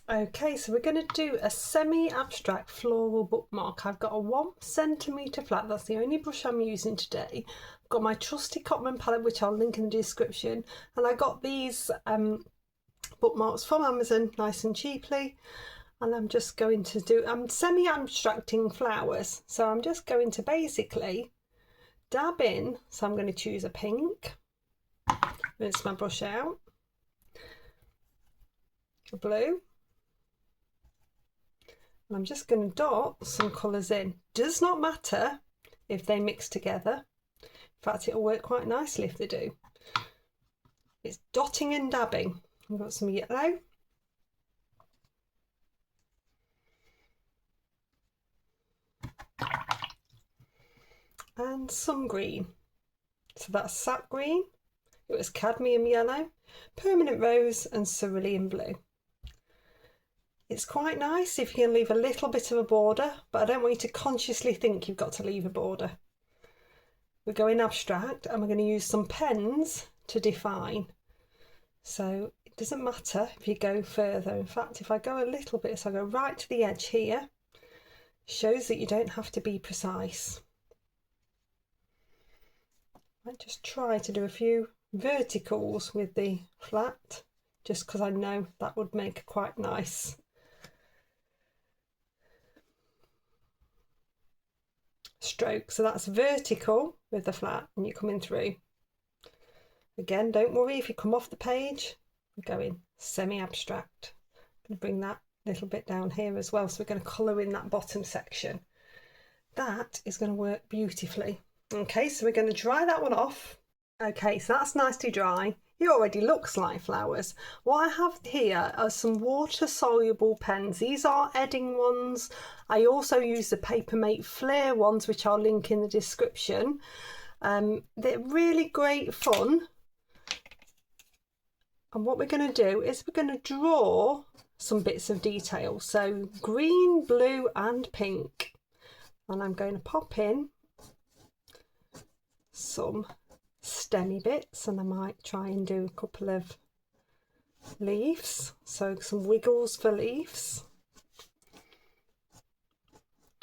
Okay, so we're going to do a semi-abstract floral bookmark. I've got a 1 centimetre flat, that's the only brush I'm using today. I've got my trusty Cotman Palette, which I'll link in the description, and I got these bookmarks from Amazon nice and cheaply. And I'm just going to do, I'm semi-abstracting flowers, so I'm just going to basically dab in. So I'm going to choose a pink, rinse my brush out, a blue, and I'm just going to dot some colours in. Does not matter if they mix together. In fact, it'll work quite nicely if they do. It's dotting and dabbing. I've got some yellow. And some green. So that's sap green, it was cadmium yellow, permanent rose and cerulean blue. It's quite nice if you can leave a little bit of a border, but I don't want you to consciously think you've got to leave a border. We're going abstract and we're going to use some pens to define. So it doesn't matter if you go further. In fact, if I go a little bit, so I go right to the edge here, shows that you don't have to be precise. I might just try to do a few verticals with the flat, just because I know that would make quite nice stroke. So that's vertical with the flat and you're coming through. Again, don't worry if you come off the page, we're going semi-abstract. I'm going to bring that little bit down here as well, so we're going to colour in that bottom section. That is going to work beautifully. Okay, so we're going to dry that one off. Okay, so that's nicely dry. It already looks like flowers. What I have here are some water soluble pens. These are edding ones. I also use the papermate flair ones, which I'll link in the description. They're really great fun. And what we're going to do is we're going to draw some bits of detail. So green, blue and pink. And I'm going to pop in some stemmy bits, and I might try and do a couple of leaves, so some wiggles for leaves.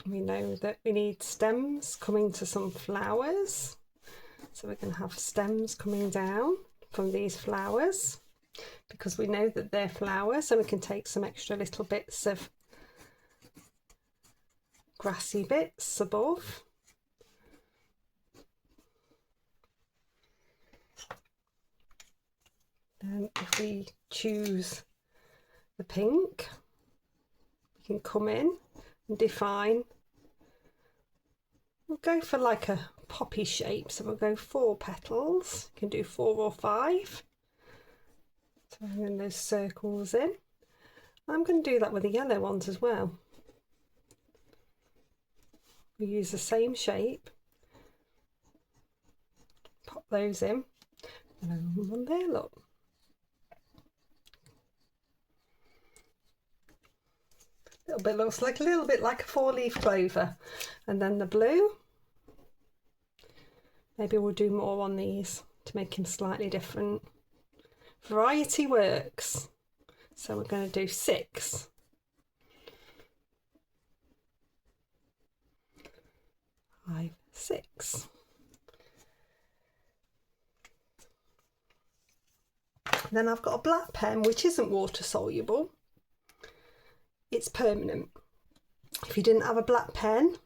We know that we need stems coming to some flowers, so we're going to have stems coming down from these flowers because we know that they're flowers, so we can take some extra little bits of grassy bits above. Then if we choose the pink, we can come in and define. We'll go for like a poppy shape, so we'll go 4 petals. You can do 4 or 5. So I'm going those circles in. I'm going to do that with the yellow ones as well. We use the same shape. Pop those in. And one there, look. Looks like a little bit like a 4-leaf clover. And then the blue, maybe we'll do more on these to make him slightly different. Variety works, so we're going to do 6. Five, 6. Then I've got a black pen which isn't water soluble. It's permanent. If you didn't have a black pen,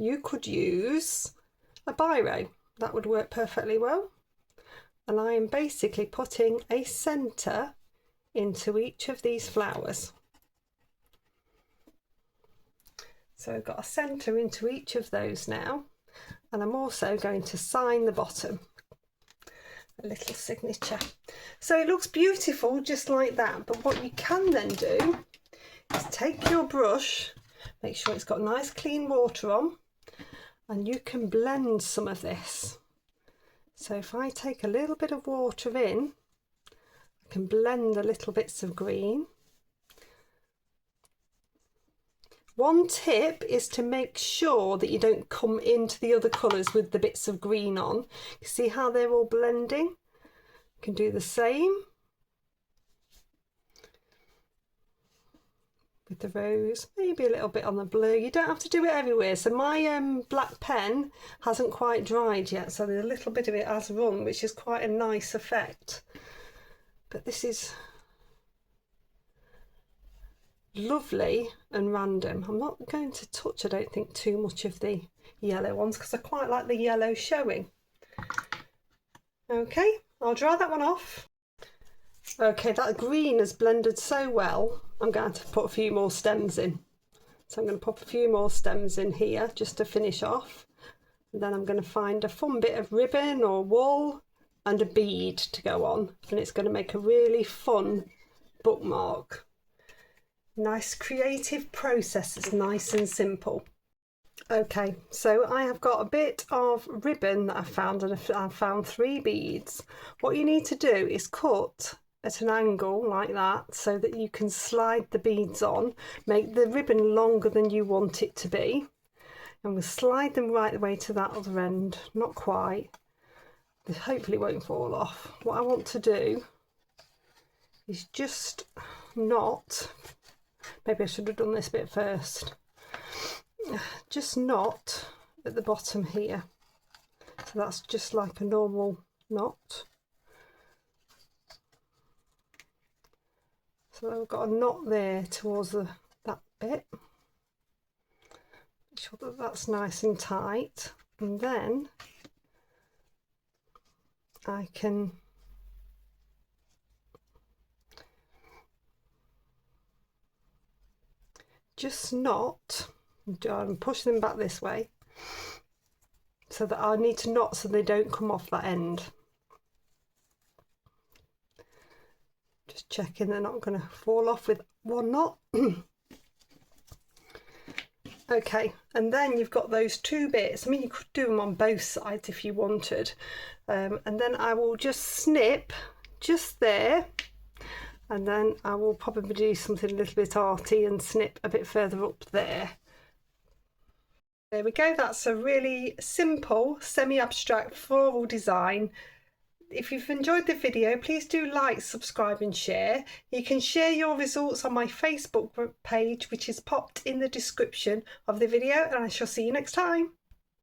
you could use a biro. That would work perfectly well. And I am basically putting a centre into each of these flowers. So I've got a centre into each of those now. And I'm also going to sign the bottom. A little signature. So it looks beautiful just like that. But what you can then do is take your brush, make sure it's got nice clean water on, and you can blend some of this. So if I take a little bit of water in, I can blend the little bits of green. One tip is to make sure that you don't come into the other colours with the bits of green on. You see how they're all blending? You can do the same. with the rose, maybe a little bit on the blue. You don't have to do it everywhere. So my black pen hasn't quite dried yet, so there's a little bit of it has run, which is quite a nice effect. But this is lovely and random. I'm not going to touch, I don't think, too much of the yellow ones because I quite like the yellow showing. Okay, I'll dry that one off. Okay, that green has blended so well, I'm going to put a few more stems in. So I'm going to pop a few more stems in here just to finish off. And then I'm going to find a fun bit of ribbon or wool and a bead to go on. And it's going to make a really fun bookmark. Nice creative process, it's nice and simple. Okay, so I have got a bit of ribbon that I found, and I found 3 beads. What you need to do is cut at an angle like that so that you can slide the beads on. Make the ribbon longer than you want it to be, and we'll slide them right the way to that other end. Not quite, they hopefully won't fall off. What I want to do is just knot, maybe I should have done this bit first, just knot at the bottom here, so that's just like a normal knot. So I've got a knot there towards that bit. Make sure that that's nice and tight, and then I can just knot and push them back this way, so that I need to knot so they don't come off that end. Just checking they're not going to fall off with one knot. Okay, and then you've got those 2 bits. I mean, you could do them on both sides if you wanted. And then I will just snip just there, and then I will probably do something a little bit arty and snip a bit further up there. There we go, that's a really simple semi-abstract floral design. If you've enjoyed the video, please do like, subscribe and share. You can share your results on my Facebook page, which is popped in the description of the video, and I shall see you next time.